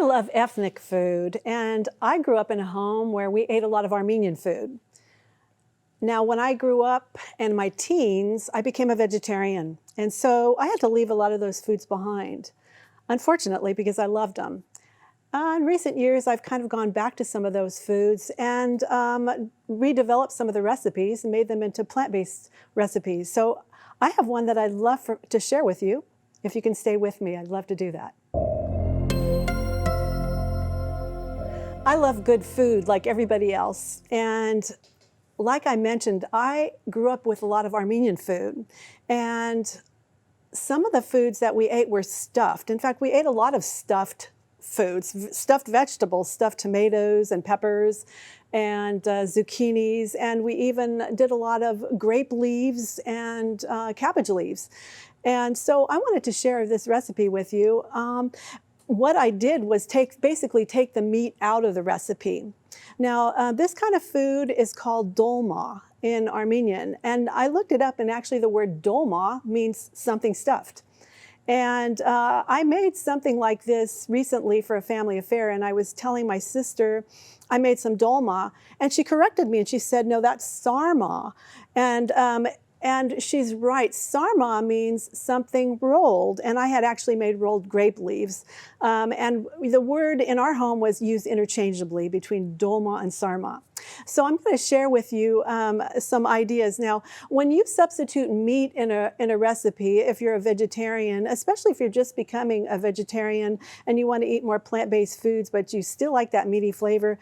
I love ethnic food, and I grew up in a home where we ate a lot of Armenian food. Now, when I grew up in my teens, I became a vegetarian, and so I had to leave a lot of those foods behind, unfortunately, because I loved them. In recent years, I've kind of gone back to some of those foods and redeveloped some of the recipes and made them into plant-based recipes. So I have one that I'd love to share with you. If you can stay with me, I'd love to do that. I love good food like everybody else. And like I mentioned, I grew up with a lot of Armenian food. And some of the foods that we ate were stuffed. In fact, we ate a lot of stuffed foods, stuffed vegetables, stuffed tomatoes and peppers and zucchinis. And we even did a lot of grape leaves and cabbage leaves. And so I wanted to share this recipe with you. What I did was basically take the meat out of the recipe. Now, this kind of food is called dolma in Armenian, and I looked it up, and actually the word dolma means something stuffed. And I made something like this recently for a family affair, and I was telling my sister I made some dolma, and she corrected me, and she said, no, that's sarma. And she's right. Sarma means something rolled, and I had actually made rolled grape leaves. And the word in our home was used interchangeably between dolma and sarma. So I'm going to share with you some ideas. Now, when you substitute meat in a recipe, if you're a vegetarian, especially if you're just becoming a vegetarian and you want to eat more plant-based foods, but you still like that meaty flavor,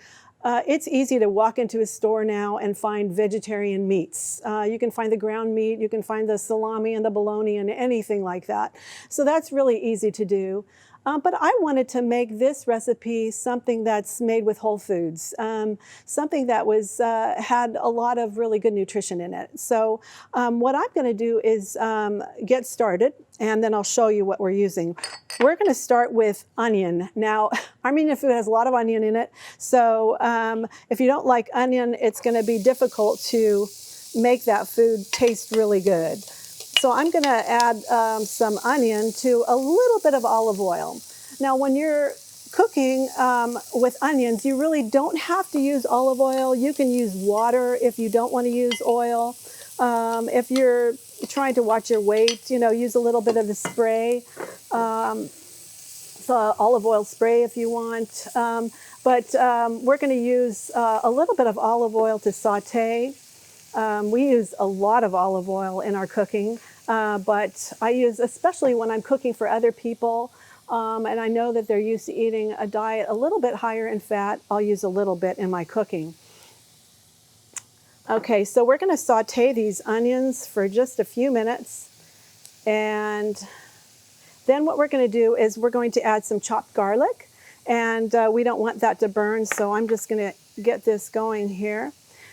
it's easy to walk into a store now and find vegetarian meats. You can find the ground meat, you can find the salami and the bologna and anything like that. So that's really easy to do. But I wanted to make this recipe something that's made with whole foods, something that had a lot of really good nutrition in it. So what I'm going to do is get started, and then I'll show you what we're using. We're going to start with onion. Now, Armenian food has a lot of onion in it, so if you don't like onion, it's going to be difficult to make that food taste really good. So I'm going to add some onion to a little bit of olive oil. Now, when you're cooking with onions, you really don't have to use olive oil. You can use water if you don't want to use oil. If you're trying to watch your weight, use a little bit of the spray, the olive oil spray if you want. But we're going to use a little bit of olive oil to saute. We use a lot of olive oil in our cooking, but I use, especially when I'm cooking for other people, and I know that they're used to eating a diet a little bit higher in fat, I'll use a little bit in my cooking. Okay, so we're going to saute these onions for just a few minutes, and then what we're going to do is we're going to add some chopped garlic, and we don't want that to burn, so I'm just going to get this going here.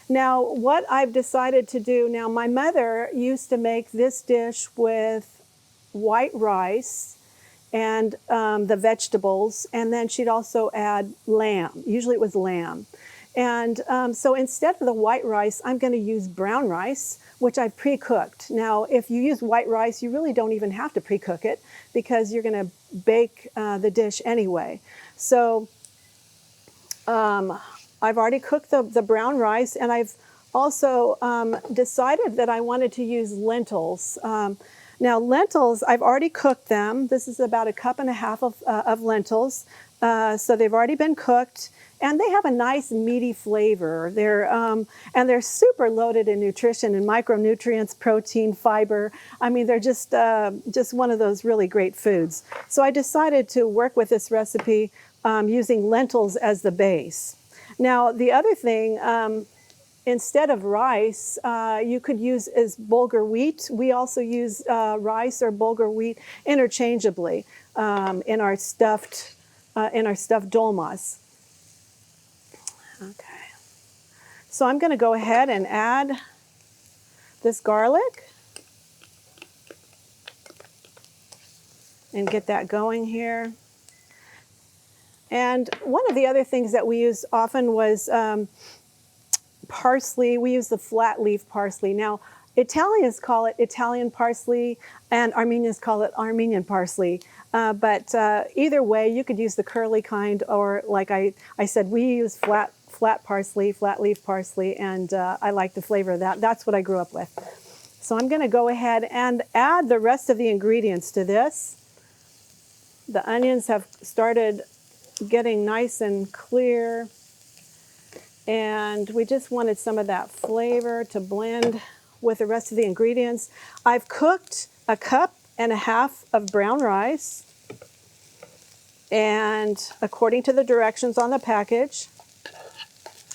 Now, what I've decided to do, now my mother used to make this dish with white rice and the vegetables, and then she'd also add lamb. Usually it was lamb. And so instead of the white rice, I'm going to use brown rice, which I've pre-cooked. Now, if you use white rice, you really don't even have to pre-cook it because you're going to bake the dish anyway. So I've already cooked the brown rice, and I've also decided that I wanted to use lentils. Now, lentils, I've already cooked them. This is about 1.5 cups of lentils. So they've already been cooked, and they have a nice meaty flavor. And they're super loaded in nutrition and micronutrients, protein, fiber. I mean, they're just one of those really great foods. So I decided to work with this recipe using lentils as the base. Now, the other thing, instead of rice, you could use as bulgur wheat. We also use rice or bulgur wheat interchangeably in our stuffed dolmas. Okay, so I'm going to go ahead and add this garlic and get that going here. And one of the other things that we used often was parsley. We use the flat leaf parsley. Now, Italians call it Italian parsley, and Armenians call it Armenian parsley. But either way, you could use the curly kind, or like I said, we use flat parsley, flat leaf parsley, and I like the flavor of that. That's what I grew up with. So I'm going to go ahead and add the rest of the ingredients to this. The onions have started getting nice and clear, and we just wanted some of that flavor to blend with the rest of the ingredients. I've cooked 1.5 cups of brown rice, and according to the directions on the package,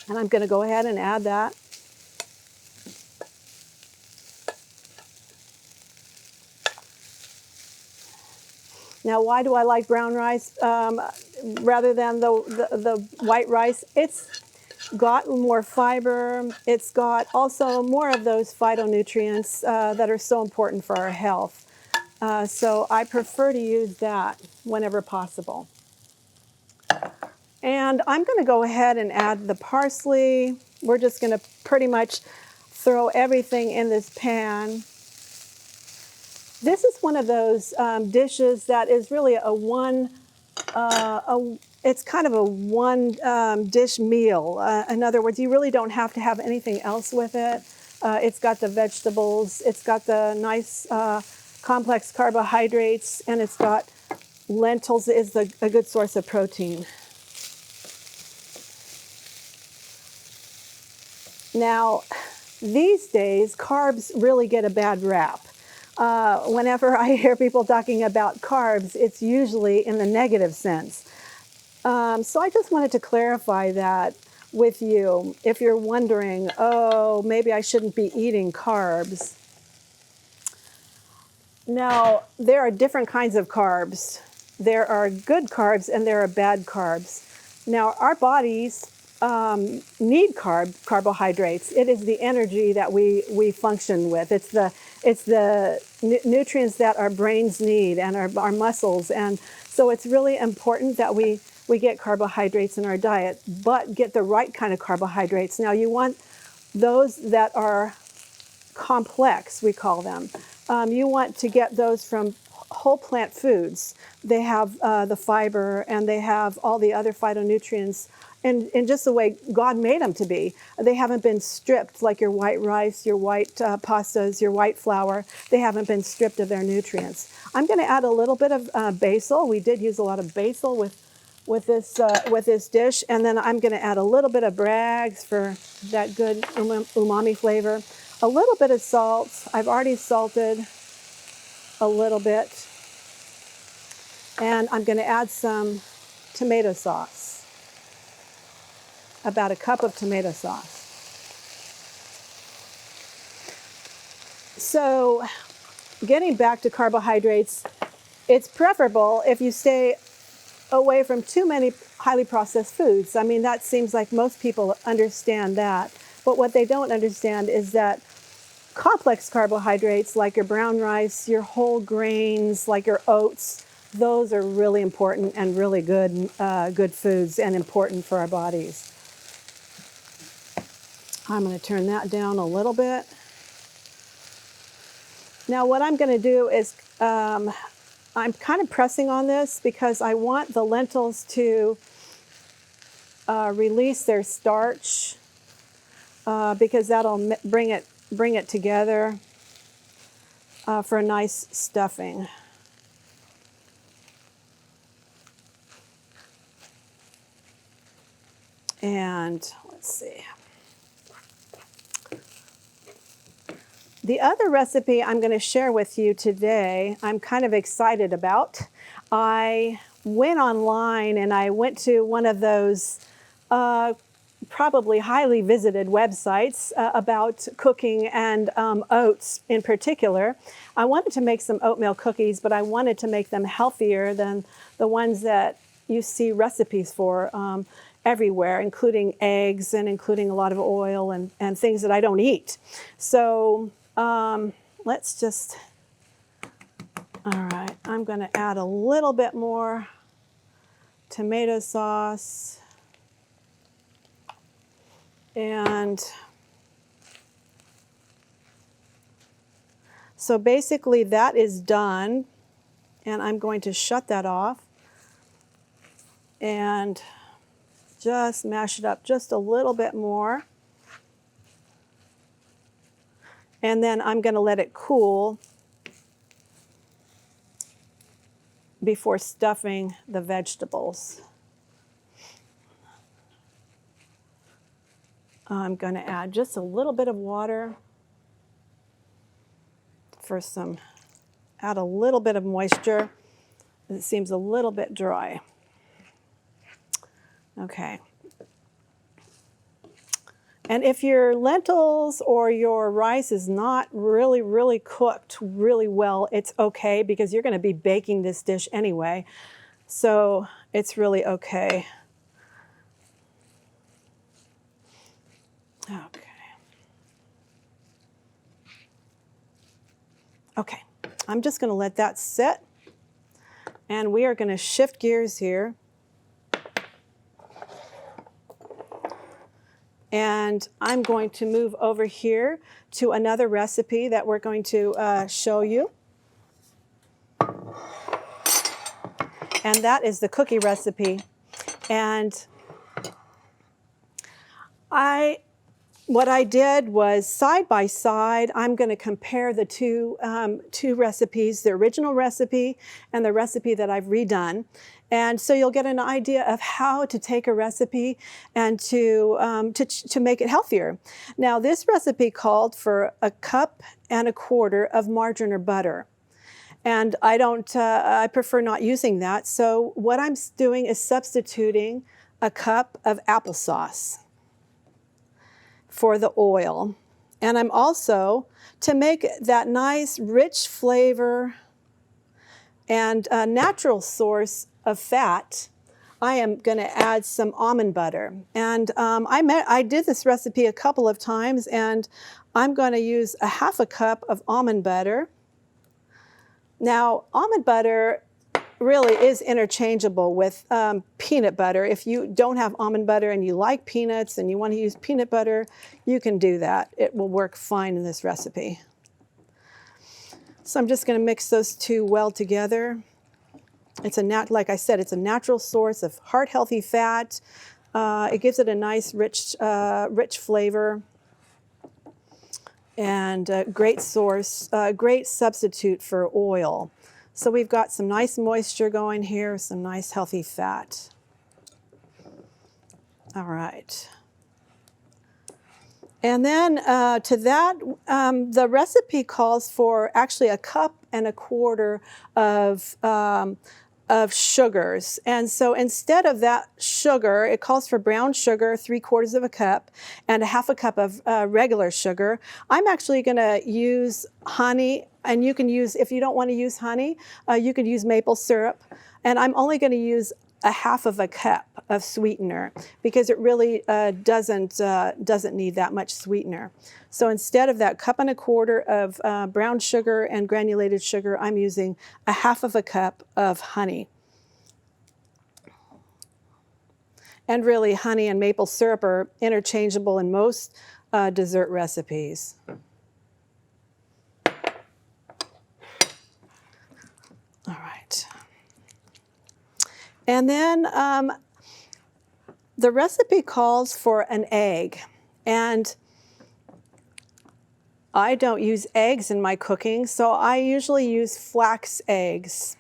and I'm going to go ahead and add that. Now, why do I like brown rice rather than the white rice? It's got more fiber. It's got also more of those phytonutrients that are so important for our health. So I prefer to use that whenever possible. And I'm going to go ahead and add the parsley. We're just going to pretty much throw everything in this pan. This is one of those dishes that is really it's kind of a one dish meal. In other words, you really don't have to have anything else with it. It's got the vegetables, it's got the nice complex carbohydrates, and it's got lentils is a good source of protein. Now, these days, carbs really get a bad rap. Whenever I hear people talking about carbs, it's usually in the negative sense. So I just wanted to clarify that with you. If you're wondering, oh, maybe I shouldn't be eating carbs. Now, there are different kinds of carbs. There are good carbs and there are bad carbs. Now, our bodies need carbohydrates. It is the energy that we function with. It's the nutrients that our brains need and our muscles. And so it's really important that we get carbohydrates in our diet, but get the right kind of carbohydrates. Now, you want those that are complex, we call them. You want to get those from whole plant foods. They have the fiber and they have all the other phytonutrients in just the way God made them to be. They haven't been stripped like your white rice, your white pastas, your white flour. They haven't been stripped of their nutrients. I'm going to add a little bit of basil. We did use a lot of basil with this dish, and then I'm going to add a little bit of Bragg's for that good umami flavor. A little bit of salt. I've already salted a little bit, and I'm going to add some tomato sauce. About 1 cup of tomato sauce. So, getting back to carbohydrates, it's preferable if you stay away from too many highly processed foods. I mean, that seems like most people understand that. But what they don't understand is that complex carbohydrates like your brown rice, your whole grains, like your oats, those are really important and really good foods and important for our bodies. I'm going to turn that down a little bit. Now what I'm going to do is I'm kind of pressing on this because I want the lentils to release their starch because that'll bring it together for a nice stuffing. And let's see. The other recipe I'm going to share with you today, I'm kind of excited about. I went online and I went to one of those probably highly visited websites about cooking and oats in particular. I wanted to make some oatmeal cookies, but I wanted to make them healthier than the ones that you see recipes for everywhere, including eggs and including a lot of oil and things that I don't eat. So let's just, all right, I'm going to add a little bit more tomato sauce. And so basically that is done. And I'm going to shut that off and just mash it up just a little bit more. And then I'm going to let it cool before stuffing the vegetables. I'm going to add just a little bit of water for add a little bit of moisture. It seems a little bit dry. Okay. And if your lentils or your rice is not really cooked really well, it's okay because you're going to be baking this dish anyway. So it's really okay. Okay. Okay, I'm just going to let that sit. And we are going to shift gears here. And I'm going to move over here to another recipe that we're going to show you. And that is the cookie recipe. And what I did was side by side, I'm going to compare the two recipes, the original recipe and the recipe that I've redone. And so you'll get an idea of how to take a recipe and to make it healthier. Now, this recipe called for 1.25 cups of margarine or butter. And I prefer not using that. So what I'm doing is substituting 1 cup of applesauce for the oil. And I'm also, to make that nice rich flavor and a natural source of fat, I am going to add some almond butter. And I did this recipe a couple of times, and I'm going to use 1/2 cup of almond butter. Now, almond butter really is interchangeable with peanut butter. If you don't have almond butter and you like peanuts and you want to use peanut butter, you can do that. It will work fine in this recipe. So I'm just going to mix those two well together. Like I said, it's a natural source of heart-healthy fat. It gives it a nice, rich flavor, and a great source, great substitute for oil. So we've got some nice moisture going here, some nice healthy fat. All right. And then to that, the recipe calls for actually 1.25 cups of sugars. And so instead of that sugar, it calls for brown sugar, 3/4 cup, and 1/2 cup of regular sugar. I'm actually going to use honey, and you can use, if you don't want to use honey, you could use maple syrup. And I'm only going to use 1/2 cup of sweetener because it really doesn't need that much sweetener. So instead of that 1.25 cups of brown sugar and granulated sugar, I'm using 1/2 cup of honey. And really, honey and maple syrup are interchangeable in most dessert recipes. All right. And then the recipe calls for an egg. And I don't use eggs in my cooking, so I usually use flax eggs.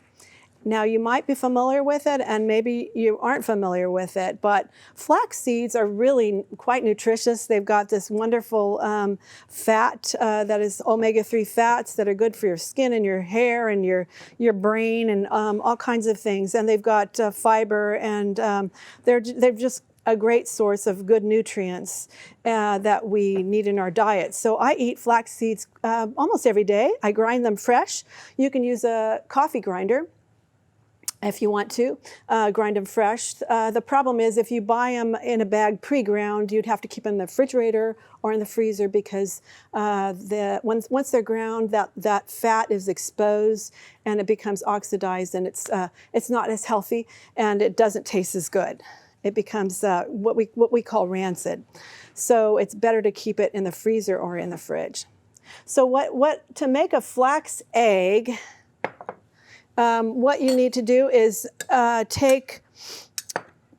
Now, you might be familiar with it, and maybe you aren't familiar with it, but flax seeds are really quite nutritious. They've got this wonderful fat that is omega-3 fats that are good for your skin and your hair and your brain and all kinds of things. And they've got fiber, and they're just a great source of good nutrients that we need in our diet. So I eat flax seeds almost every day. I grind them fresh. You can use a coffee grinder if you want to, grind them fresh. The problem is if you buy them in a bag pre-ground, you'd have to keep them in the refrigerator or in the freezer because once they're ground, that fat is exposed and it becomes oxidized, and it's not as healthy and it doesn't taste as good. It becomes what we call rancid. So it's better to keep it in the freezer or in the fridge. So to make a flax egg, what you need to do is take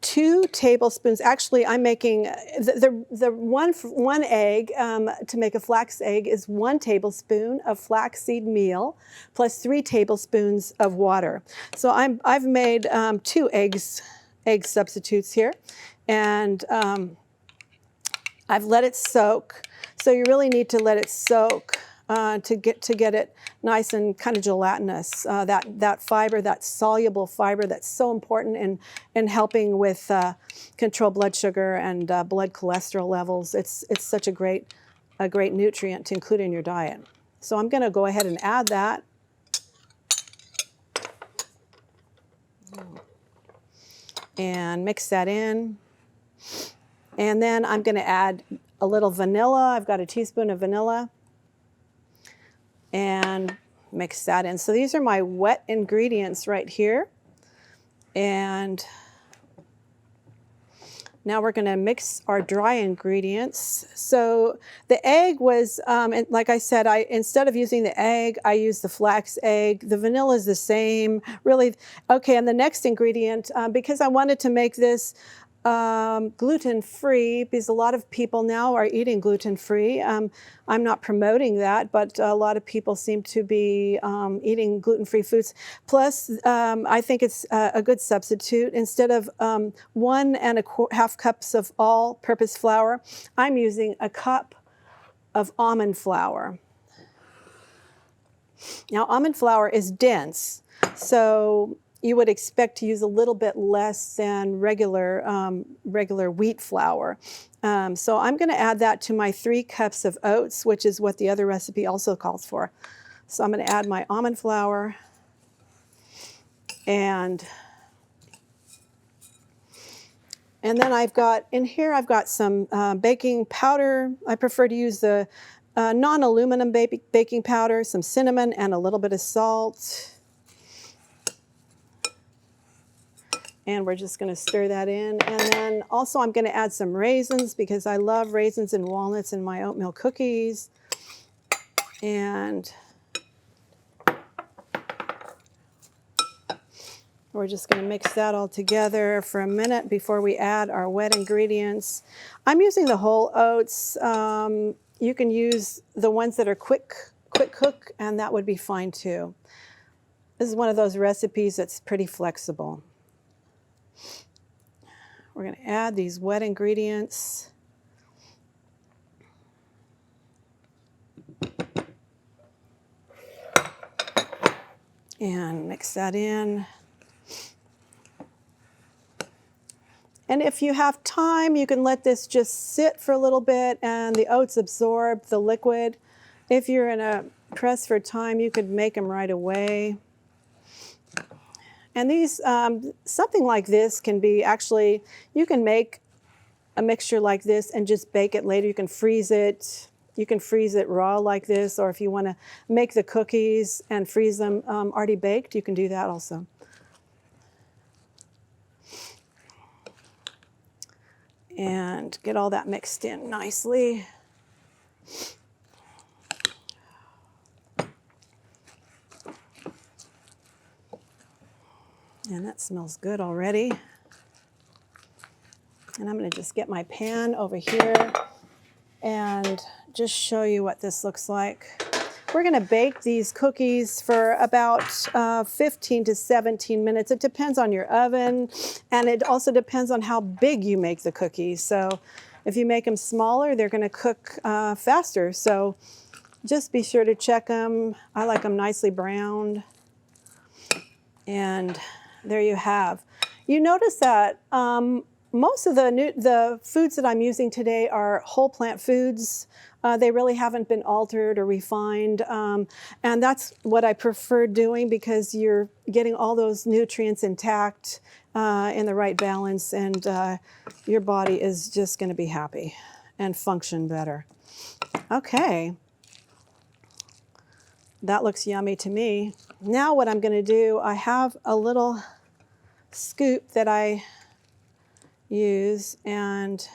2 tablespoons. Actually, I'm making the one egg to make a flax egg is 1 tablespoon of flaxseed meal plus 3 tablespoons of water. So I've made 2 egg substitutes here, and I've let it soak. So you really need to let it soak to get it nice and kind of gelatinous. That fiber, that soluble fiber, that's so important in helping with control blood sugar and blood cholesterol levels. It's such a great nutrient to include in your diet. So I'm going to go ahead and add that. And mix that in. And then I'm going to add a little vanilla. I've got a teaspoon of vanilla. And mix that in. So these are my wet ingredients right here. And now we're going to mix our dry ingredients. So the egg was, like I said, instead of using the egg, I used the flax egg. The vanilla is the same, really. Okay, and the next ingredient, because I wanted to make this gluten-free, because a lot of people now are eating gluten-free. I'm not promoting that, but a lot of people seem to be eating gluten-free foods. Plus, I think it's a good substitute. Instead of 1 1/2 cups of all-purpose flour, I'm using a cup of almond flour. Now, almond flour is dense, so you would expect to use a little bit less than regular wheat flour. So I'm going to add that to my 3 cups of oats, which is what the other recipe also calls for. So I'm going to add my almond flour, and then I've got some baking powder. I prefer to use the non-aluminum baking powder, some cinnamon, and a little bit of salt. And we're just going to stir that in. And then also I'm going to add some raisins, because I love raisins and walnuts in my oatmeal cookies. And we're just going to mix that all together for a minute before we add our wet ingredients. I'm using the whole oats. You can use the ones that are quick cook, and that would be fine too. This is one of those recipes that's pretty flexible. We're going to add these wet ingredients. And mix that in. And if you have time, you can let this just sit for a little bit and the oats absorb the liquid. If you're in a press for time, you could make them right away. And these, something like this can be actually, you can make a mixture like this and just bake it later. You can freeze it. You can freeze it raw like this, or if you want to make the cookies and freeze them already baked, you can do that also. And get all that mixed in nicely. And that smells good already. And I'm going to just get my pan over here and just show you what this looks like. We're going to bake these cookies for about 15 to 17 minutes. It depends on your oven, and it also depends on how big you make the cookies. So if you make them smaller, they're going to cook faster. So just be sure to check them. I like them nicely browned. And there you have. You notice that most of the foods that I'm using today are whole plant foods. They really haven't been altered or refined. And that's what I prefer doing, because you're getting all those nutrients intact in the right balance, and your body is just going to be happy and function better. Okay. That looks yummy to me. Now what I'm going to do, I have a little scoop that I use, and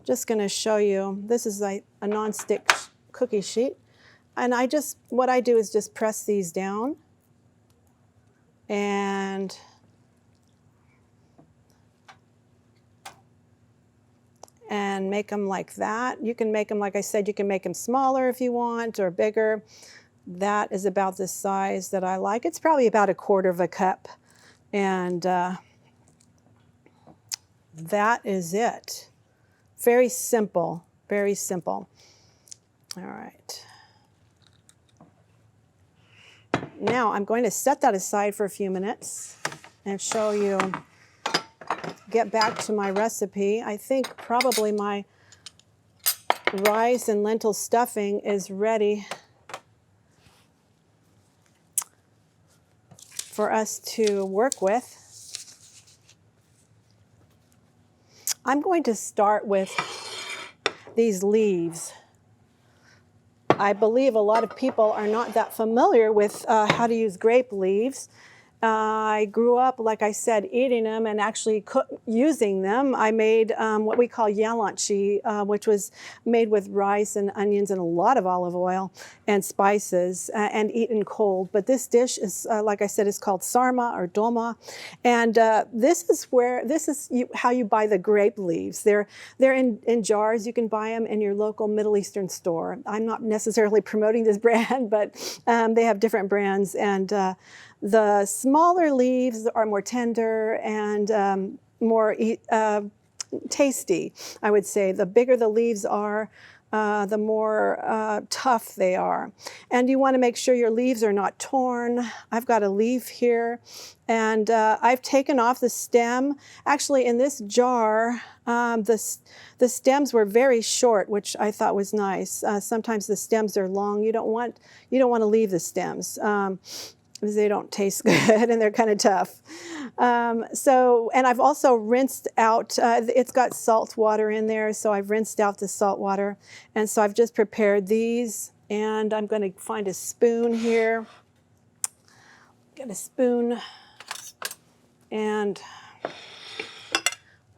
just going to show you. This is a non-stick cookie sheet, and what I do is just press these down, and make them like that. You can make them, like I said, you can make them smaller if you want, or bigger. That is about the size that I like. It's probably about 1/4 cup. And that is it. Very simple, very simple. All right. Now I'm going to set that aside for a few minutes and show you, get back to my recipe. I think probably my rice and lentil stuffing is ready for us to work with. I'm going to start with these leaves. I believe a lot of people are not that familiar with how to use grape leaves. I grew up, like I said, eating them and actually using them. I made what we call yalanchi, which was made with rice and onions and a lot of olive oil and spices and eaten cold. But this dish is, like I said, is called sarma or dolma. And this is how you buy the grape leaves. They're in jars. You can buy them in your local Middle Eastern store. I'm not necessarily promoting this brand, but they have different brands. And the smaller leaves are more tender and more tasty, I would say. The bigger the leaves are, the more tough they are. And you want to make sure your leaves are not torn. I've got a leaf here, and I've taken off the stem. Actually, in this jar, the stems were very short, which I thought was nice. Sometimes the stems are long. You don't want to leave the stems. Because they don't taste good and they're kind of tough. And I've also rinsed out, it's got salt water in there, so I've rinsed out the salt water. And so I've just prepared these, and I'm going to find a spoon here. Get a spoon and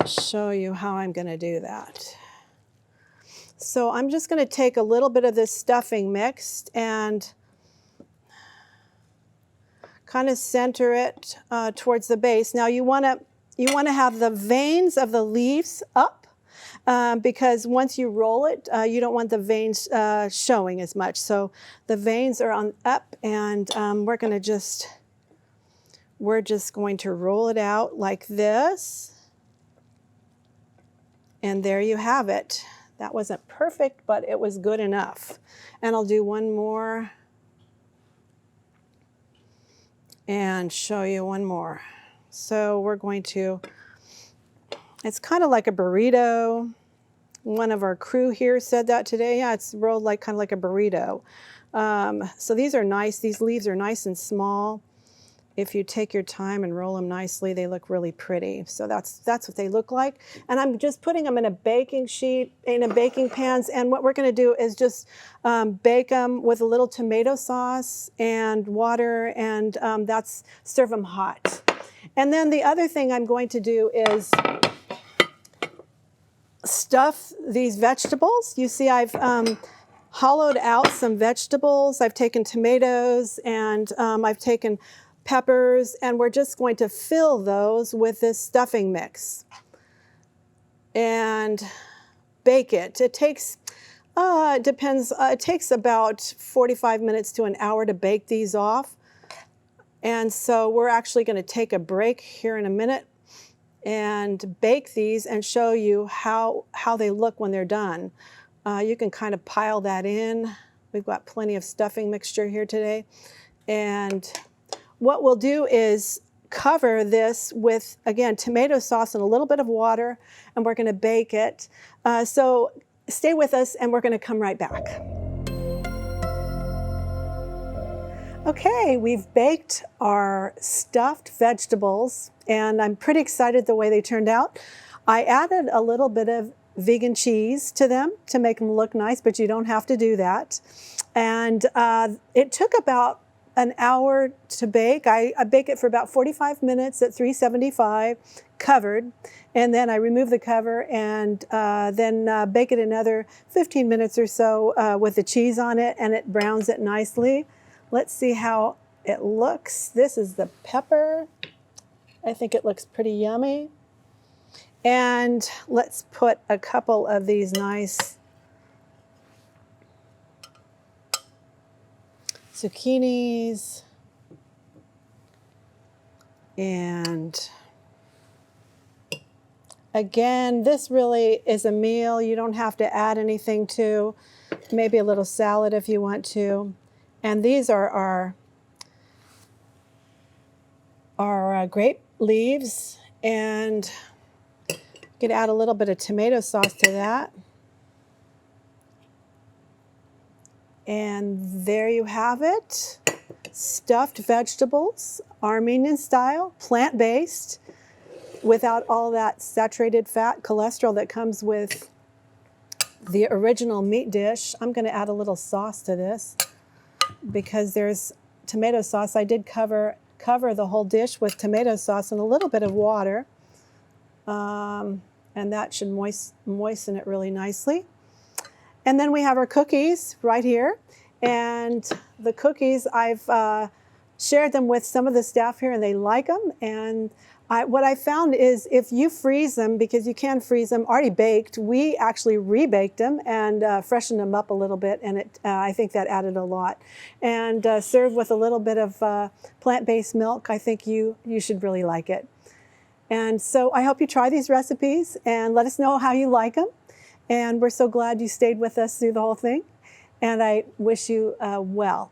show you how I'm going to do that. So I'm just going to take a little bit of this stuffing mixed and kind of center it towards the base. Now you want to have the veins of the leaves up because once you roll it, you don't want the veins showing as much. So the veins are on up, and we're just going to roll it out like this. And there you have it. That wasn't perfect, but it was good enough. And I'll do one more and show you one more. So we're going to, it's kind of like a burrito. One of our crew here said that today. Yeah, it's rolled kind of like a burrito. So these are nice. These leaves are nice and small. If you take your time and roll them nicely, they look really pretty. So that's what they look like. And I'm just putting them in a baking sheet, in a baking pans. And what we're going to do is just bake them with a little tomato sauce and water, and serve them hot. And then the other thing I'm going to do is stuff these vegetables. You see, I've hollowed out some vegetables. I've taken tomatoes, and I've taken peppers, and we're just going to fill those with this stuffing mix and bake it. It takes, it takes about 45 minutes to an hour to bake these off. And so we're actually going to take a break here in a minute and bake these and show you how they look when they're done. You can kind of pile that in. We've got plenty of stuffing mixture here today. And what we'll do is cover this with, again, tomato sauce and a little bit of water, and we're going to bake it. So stay with us, and we're going to come right back. Okay, we've baked our stuffed vegetables, and I'm pretty excited the way they turned out. I added a little bit of vegan cheese to them to make them look nice, but you don't have to do that. And it took about an hour to bake. I bake it for about 45 minutes at 375, covered, and then I remove the cover and then bake it another 15 minutes or so with the cheese on it, and it browns it nicely. Let's see how it looks, this is the pepper. I think it looks pretty yummy. And let's put a couple of these nice zucchinis. And again, this really is a meal you don't have to add anything to. Maybe a little salad if you want to. And these are our grape leaves, and you could add a little bit of tomato sauce to that. And there you have it. Stuffed vegetables, Armenian style, plant-based, without all that saturated fat, cholesterol that comes with the original meat dish. I'm going to add a little sauce to this because there's tomato sauce. I did cover the whole dish with tomato sauce and a little bit of water. And that should moisten it really nicely. And then we have our cookies right here. And the cookies, I've shared them with some of the staff here and they like them. And what I found is if you freeze them, because you can freeze them already baked, we actually rebaked them and freshened them up a little bit, and I think that added a lot. And served with a little bit of plant-based milk, I think you should really like it. And so I hope you try these recipes and let us know how you like them. And we're so glad you stayed with us through the whole thing. And I wish you well.